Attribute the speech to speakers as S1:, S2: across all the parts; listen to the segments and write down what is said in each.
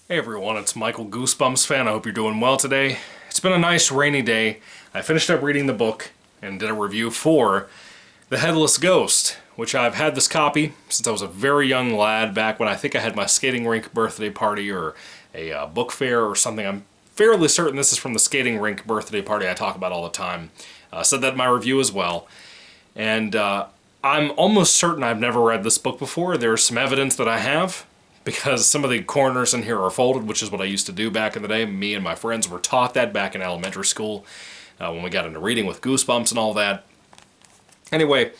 S1: Hey everyone, it's Michael GoosebumpsFan. I hope you're doing well today. It's been a nice rainy day. I finished up reading the book and did a review for The Headless Ghost, which I've had this copy since I was a very young lad, back when I think I had my skating rink birthday party or a book fair or something. I'm fairly certain this is from the skating rink birthday party I talk about all the time. Said that in my review as well. And I'm almost certain I've never read this book before. There's some evidence that I have, because some of the corners in here are folded, which is what I used to do back in the day. Me and my friends were taught that back in elementary school when we got into reading with Goosebumps and all that. Anyway,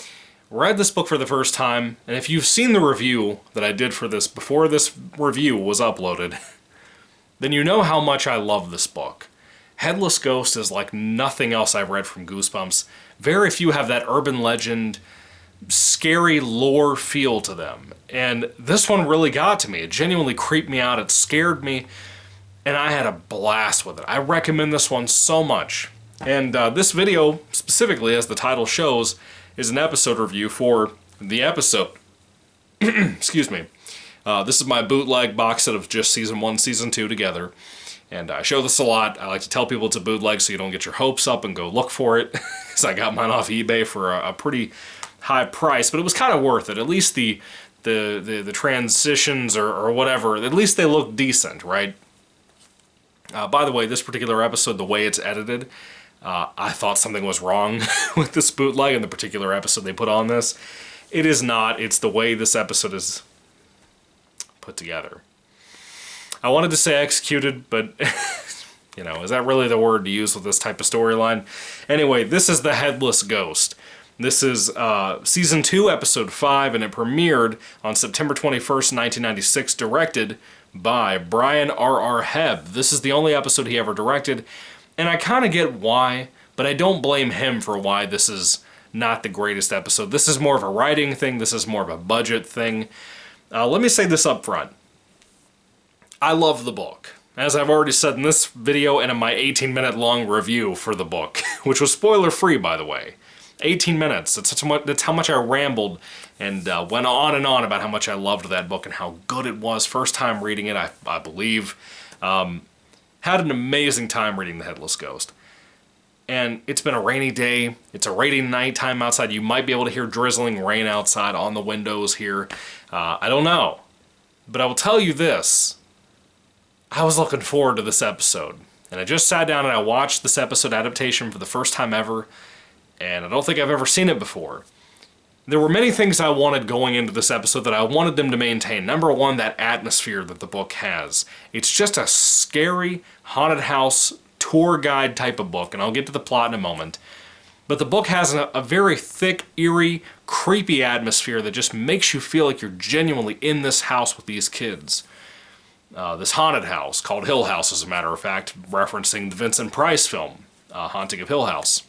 S1: read this book for the first time, and if you've seen the review that I did for this before this review was uploaded, then you know how much I love this book. Headless Ghost is like nothing else I've read from Goosebumps. Very few have that urban legend, scary lore feel to them, and this one really got to me. It genuinely creeped me out, it scared me, and I had a blast with it. I recommend this one so much. And this video, specifically, as the title shows, is an episode review for the episode. Excuse me. This is my bootleg box set of just Season 1, Season 2 together, and I show this a lot. I like to tell people it's a bootleg so you don't get your hopes up and go look for it, because I got mine off eBay for a pretty high price, but it was kind of worth it. At least the transitions or whatever, at least they look decent, right? By the way, this particular episode, the way it's edited, I thought something was wrong with this bootleg and the particular episode they put on this. It is not. It's the way this episode is put together. I wanted to say executed, but you know, is that really the word to use with this type of storyline? Anyway, this is The Headless Ghost. This is Season 2, Episode 5, and it premiered on September 21st, 1996, directed by Brian R.R. Hebb. This is the only episode he ever directed, and I kind of get why, but I don't blame him for why this is not the greatest episode. This is more of a writing thing. This is more of a budget thing. Let me say this up front. I love the book, as I've already said in this video and in my 18-minute long review for the book, which was spoiler-free, by the way. 18 minutes. That's how much I rambled and went on and on about how much I loved that book and how good it was. First time reading it, I believe. Had an amazing time reading The Headless Ghost. And it's been a rainy day. It's a rainy nighttime outside. You might be able to hear drizzling rain outside on the windows here. I don't know. But I will tell you this. I was looking forward to this episode. And I just sat down and I watched this episode adaptation for the first time ever. And I don't think I've ever seen it before. There were many things I wanted going into this episode that I wanted them to maintain. Number one, that atmosphere that the book has. It's just a scary, haunted house, tour guide type of book, and I'll get to the plot in a moment. But the book has a very thick, eerie, creepy atmosphere that just makes you feel like you're genuinely in this house with these kids. This haunted house, called Hill House, as a matter of fact, referencing the Vincent Price film, Haunting of Hill House,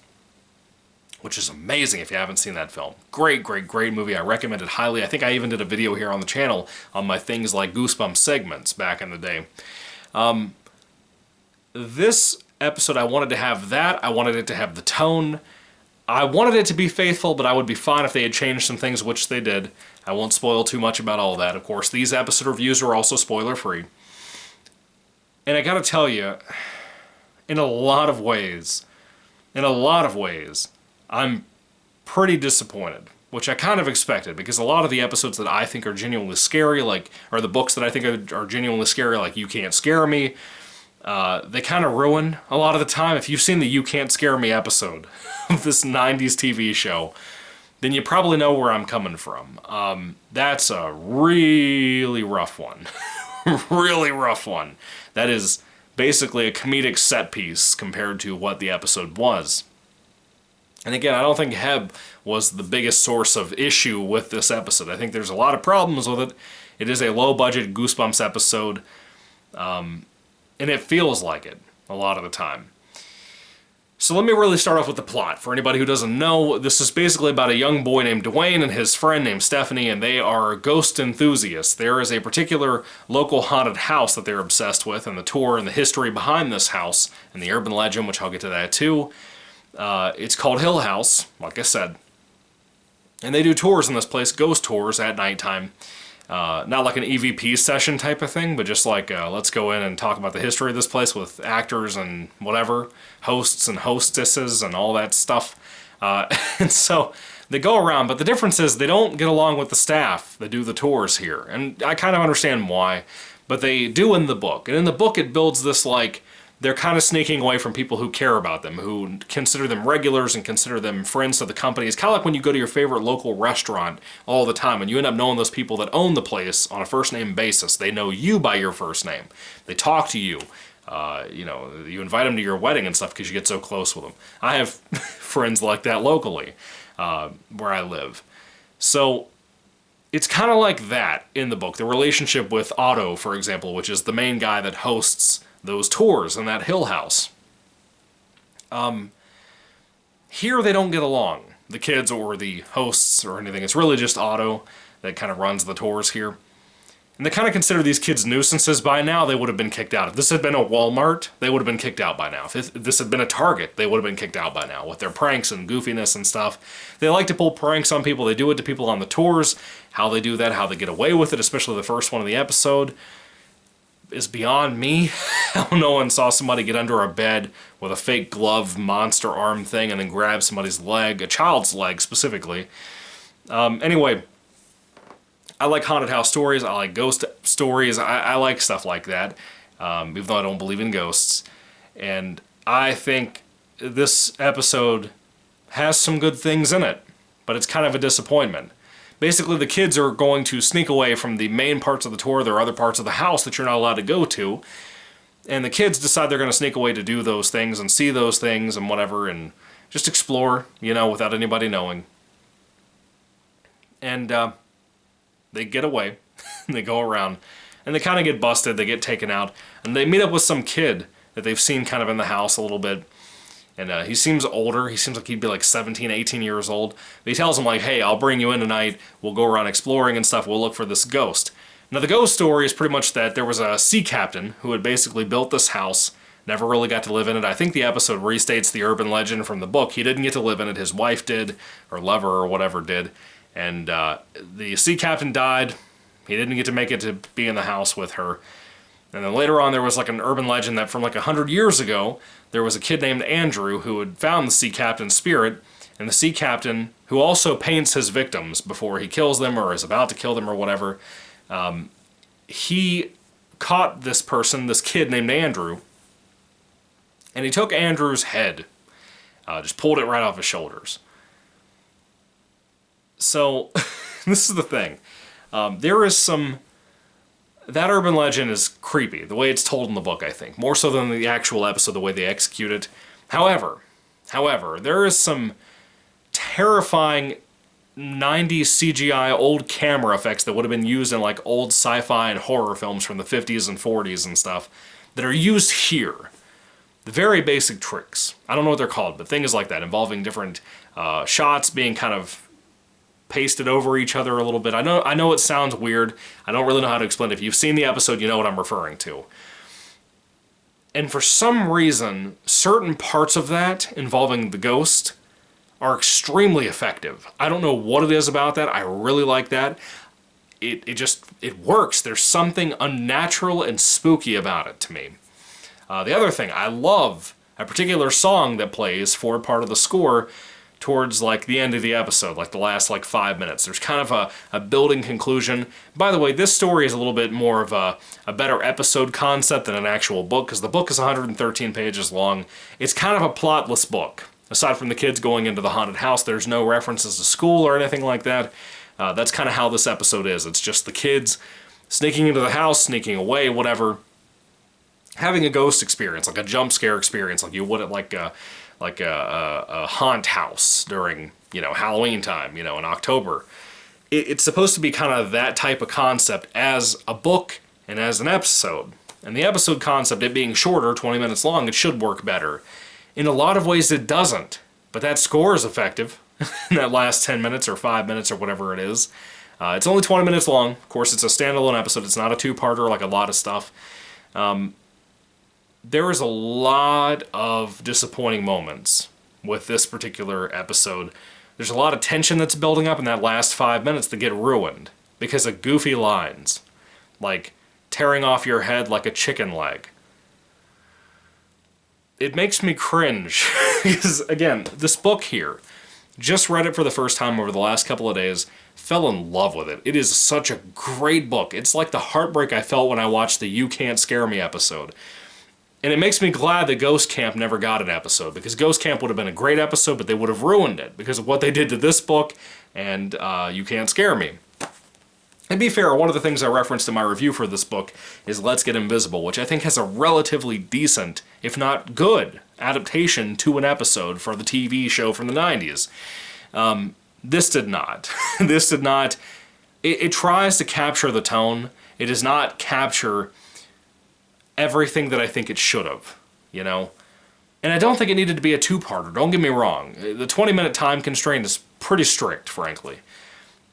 S1: which is amazing if you haven't seen that film. Great, great, great movie. I recommend it highly. I think I even did a video here on the channel on my Things Like Goosebumps segments back in the day. This episode, I wanted to have that. I wanted it to have the tone. I wanted it to be faithful, but I would be fine if they had changed some things, which they did. I won't spoil too much about all that. Of course, these episode reviews are also spoiler-free. And I gotta tell you, in a lot of ways, I'm pretty disappointed, which I kind of expected, because a lot of the episodes that I think are genuinely scary, or the books that I think are genuinely scary, like You Can't Scare Me, they kind of ruin a lot of the time. If you've seen the You Can't Scare Me episode of this 90s TV show, then you probably know where I'm coming from. That's a really rough one. Really rough one. That is basically a comedic set piece compared to what the episode was. And again, I don't think Hebb was the biggest source of issue with this episode. I think there's a lot of problems with it. It is a low-budget Goosebumps episode, and it feels like it a lot of the time. So let me really start off with the plot. For anybody who doesn't know, this is basically about a young boy named Dwayne and his friend named Stephanie, and they are ghost enthusiasts. There is a particular local haunted house that they're obsessed with, and the tour and the history behind this house, and the urban legend, which I'll get to that too. It's called Hill House, like I said. And they do tours in this place, ghost tours at nighttime. Not like an EVP session type of thing, but just like, let's go in and talk about the history of this place with actors and whatever, hosts and hostesses and all that stuff. And so they go around, but the difference is they don't get along with the staff that do the tours here. And I kind of understand why, but they do in the book. And in the book it builds this like, they're kind of sneaking away from people who care about them, who consider them regulars and consider them friends of the company. It's kind of like when you go to your favorite local restaurant all the time and you end up knowing those people that own the place on a first-name basis. They know you by your first name. They talk to you. You know, you invite them to your wedding and stuff because you get so close with them. I have friends like that locally where I live. So it's kind of like that in the book. The relationship with Otto, for example, which is the main guy that hosts those tours in that Hill House. Here they don't get along, the kids or the hosts or anything. It's really just Otto that kind of runs the tours here. And they kind of consider these kids nuisances. By now, they would have been kicked out. If this had been a Walmart, they would have been kicked out by now. If this had been a Target, they would have been kicked out by now with their pranks and goofiness and stuff. They like to pull pranks on people. They do it to people on the tours. How they do that, how they get away with it, especially the first one of the episode, is beyond me. How no one saw somebody get under a bed with a fake glove monster arm thing and then grab somebody's leg, a child's leg specifically. Anyway, I like haunted house stories. I like ghost stories. I like stuff like that, even though I don't believe in ghosts. And I think this episode has some good things in it, but it's kind of a disappointment. Basically, the kids are going to sneak away from the main parts of the tour. There are other parts of the house that you're not allowed to go to. And the kids decide they're going to sneak away to do those things and see those things and whatever and just explore, you know, without anybody knowing. And they get away. They go around. And they kind of get busted. They get taken out. And they meet up with some kid that they've seen kind of in the house a little bit. And he seems older. He seems like he'd be like 17, 18 years old. But he tells him like, hey, I'll bring you in tonight. We'll go around exploring and stuff. We'll look for this ghost. Now the ghost story is pretty much that there was a sea captain who had basically built this house, never really got to live in it. I think the episode restates the urban legend from the book. He didn't get to live in it. His wife did, or lover, or whatever did. And the sea captain died. He didn't get to make it to be in the house with her. And then later on there was like an urban legend that from like 100 years ago, there was a kid named Andrew who had found the sea captain's spirit, and the sea captain, who also paints his victims before he kills them or is about to kill them or whatever, he caught this person, this kid named Andrew, and he took Andrew's head, just pulled it right off his shoulders. So, this is the thing. There is some... That urban legend is creepy, the way it's told in the book, I think. More so than the actual episode, the way they execute it. However, there is some terrifying 90s CGI old camera effects that would have been used in like old sci-fi and horror films from the 50s and 40s and stuff that are used here. The very basic tricks. I don't know what they're called, but things like that involving different shots being kind of pasted over each other a little bit. I know it sounds weird. I don't really know how to explain it. If you've seen the episode, you know what I'm referring to. And for some reason, certain parts of that involving the ghost are extremely effective. I don't know what it is about that. I really like that. It works. There's something unnatural and spooky about it to me. The other thing, I love a particular song that plays for part of the score towards like the end of the episode, like the last like 5 minutes. There's kind of a building conclusion. By the way, this story is a little bit more of a better episode concept than an actual book, because the book is 113 pages long. It's kind of a plotless book. Aside from the kids going into the haunted house, there's no references to school or anything like that. That's kind of how this episode is. It's just the kids sneaking into the house, sneaking away, whatever. Having a ghost experience, like a jump scare experience, like you would at like a haunt house during, you know, Halloween time, you know, in October. It's supposed to be kind of that type of concept as a book and as an episode. And the episode concept, it being shorter, 20 minutes long, it should work better. In a lot of ways it doesn't, but that score is effective in that last 10 minutes or 5 minutes or whatever it is. It's only 20 minutes long. Of course, it's a standalone episode. It's not a two-parter like a lot of stuff. There is a lot of disappointing moments with this particular episode. There's a lot of tension that's building up in that last 5 minutes that get ruined. because of goofy lines, like tearing off your head like a chicken leg. It makes me cringe, because, again, this book here, just read it for the first time over the last couple of days, fell in love with it. It is such a great book. It's like the heartbreak I felt when I watched the You Can't Scare Me episode. And it makes me glad that Ghost Camp never got an episode, because Ghost Camp would have been a great episode, but they would have ruined it because of what they did to this book and You Can't Scare Me. And be fair, one of the things I referenced in my review for this book is Let's Get Invisible, which I think has a relatively decent, if not good, adaptation to an episode for the TV show from the 90s. This did not. This did not. It tries to capture the tone. It does not capture everything that I think it should have, you know? And I don't think it needed to be a two-parter, don't get me wrong. The 20-minute time constraint is pretty strict, frankly.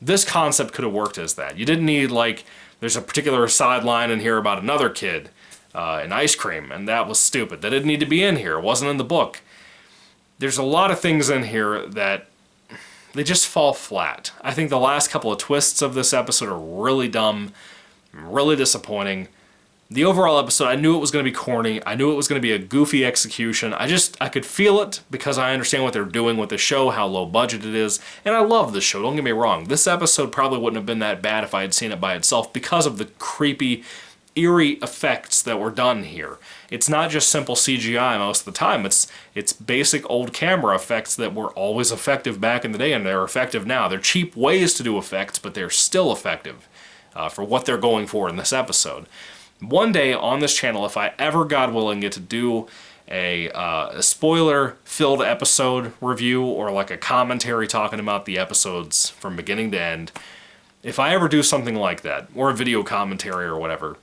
S1: This concept could have worked as that. You didn't need, like, there's a particular sideline in here about another kid and ice cream, and that was stupid. That didn't need to be in here. It wasn't in the book. There's a lot of things in here that they just fall flat. I think the last couple of twists of this episode are really dumb, really disappointing. The overall episode, I knew it was going to be corny. I knew it was going to be a goofy execution. I could feel it because I understand what they're doing with the show, how low budget it is. And I love the show, don't get me wrong. This episode probably wouldn't have been that bad if I had seen it by itself because of the creepy, eerie effects that were done here. It's not just simple CGI most of the time. It's basic old camera effects that were always effective back in the day, and they're effective now. They're cheap ways to do effects, but they're still effective for what they're going for in this episode. One day on this channel, if I ever, God willing, get to do a spoiler-filled episode review or like a commentary talking about the episodes from beginning to end, if I ever do something like that, or a video commentary or whatever,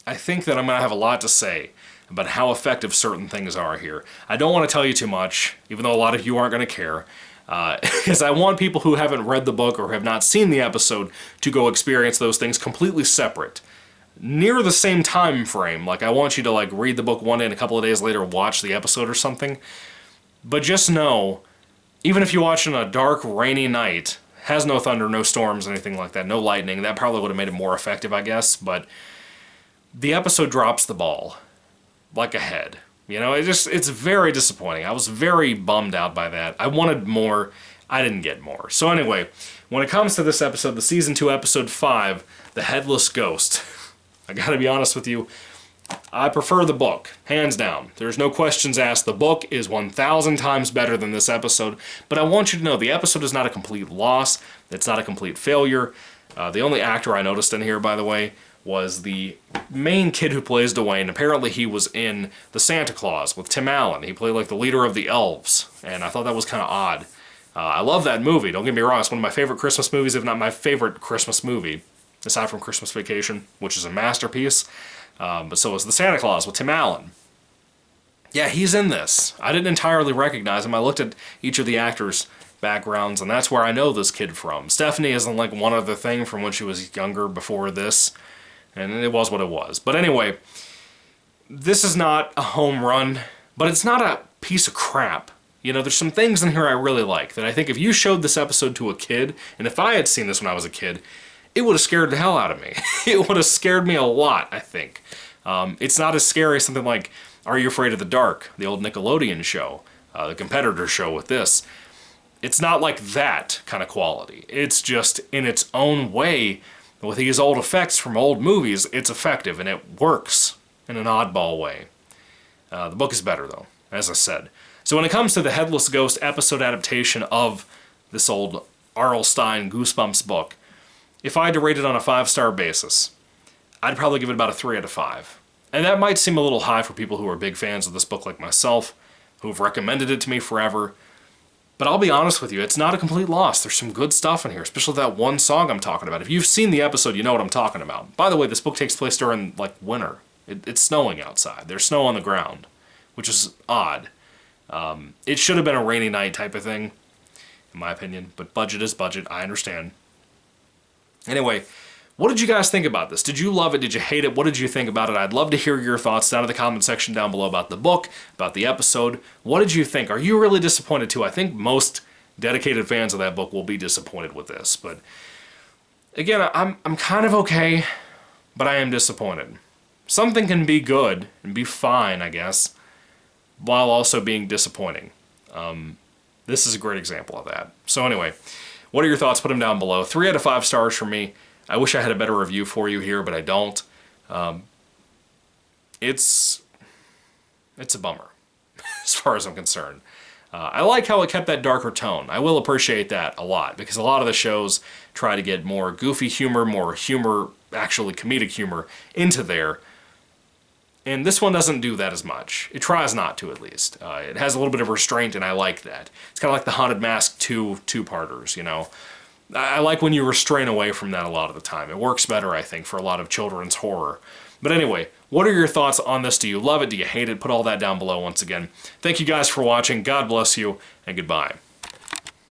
S1: I think that I'm going to have a lot to say about how effective certain things are here. I don't want to tell you too much, even though a lot of you aren't going to care, because I want people who haven't read the book or have not seen the episode to go experience those things completely separate. Near the same time frame, like I want you to like read the book one day and a couple of days later watch the episode or something. But just know, even if you watch on a dark, rainy night, has no thunder, no storms, anything like that, no lightning, that probably would have made it more effective, I guess, but the episode drops the ball like a head. You know, it's very disappointing. I was very bummed out by that. I wanted more. I didn't get more. So anyway, when it comes to this episode, the Season 2, Episode 5, The Headless Ghost, I gotta be honest with you, I prefer the book, hands down. There's no questions asked. The book is 1,000 times better than this episode, but I want you to know the episode is not a complete loss. It's not a complete failure. The only actor I noticed in here, by the way, was the main kid who plays Dwayne. Apparently he was in The Santa Claus with Tim Allen. He played like the leader of the elves, and I thought that was kind of odd. I love that movie, don't get me wrong. It's one of my favorite Christmas movies, if not my favorite Christmas movie, aside from Christmas Vacation, which is a masterpiece. But so is The Santa Claus with Tim Allen. Yeah, he's in this. I didn't entirely recognize him. I looked at each of the actors' backgrounds, and that's where I know this kid from. Stephanie is in like one other thing from when she was younger before this, and it was what it was. But anyway, this is not a home run, but it's not a piece of crap. You know, there's some things in here I really like that I think if you showed this episode to a kid, and if I had seen this when I was a kid, it would have scared the hell out of me. It would have scared me a lot, I think. It's not as scary as something like Are You Afraid of the Dark, the old Nickelodeon show, the competitor show with this. It's not like that kind of quality. It's just, in its own way, with these old effects from old movies, it's effective, and it works in an oddball way. The book is better, though, as I said. So when it comes to the Headless Ghost episode adaptation of this old R.L. Stine Goosebumps book, if I had to rate it on a 5-star basis, I'd probably give it about a 3 out of 5. And that might seem a little high for people who are big fans of this book like myself, who have recommended it to me forever. But I'll be honest with you, it's not a complete loss. There's some good stuff in here, especially that one song I'm talking about. If you've seen the episode, you know what I'm talking about. By the way, this book takes place during, like, winter. It's snowing outside. There's snow on the ground, which is odd. It should have been a rainy night type of thing, in my opinion. But budget is budget. I understand. Anyway, what did you guys think about this? Did you love it? Did you hate it? What did you think about it? I'd love to hear your thoughts down in the comment section down below about the book, about the episode. What did you think? Are you really disappointed too? I think most dedicated fans of that book will be disappointed with this, but Again, I'm kind of okay, but I am disappointed. Something can be good and be fine, I guess, while also being disappointing. This is a great example of that. So anyway, what are your thoughts? Put them down below. 3 out of 5 stars from me. I wish I had a better review for you here, but I don't. It's a bummer, as far as I'm concerned. I like how it kept that darker tone. I will appreciate that a lot, because a lot of the shows try to get more goofy humor, actually comedic humor, into there. And this one doesn't do that as much. It tries not to, at least. It has a little bit of restraint, and I like that. It's kind of like the Haunted Mask two-parters, you know. I like when you restrain away from that a lot of the time. It works better, I think, for a lot of children's horror. But anyway, what are your thoughts on this? Do you love it? Do you hate it? Put all that down below once again. Thank you guys for watching. God bless you, and goodbye.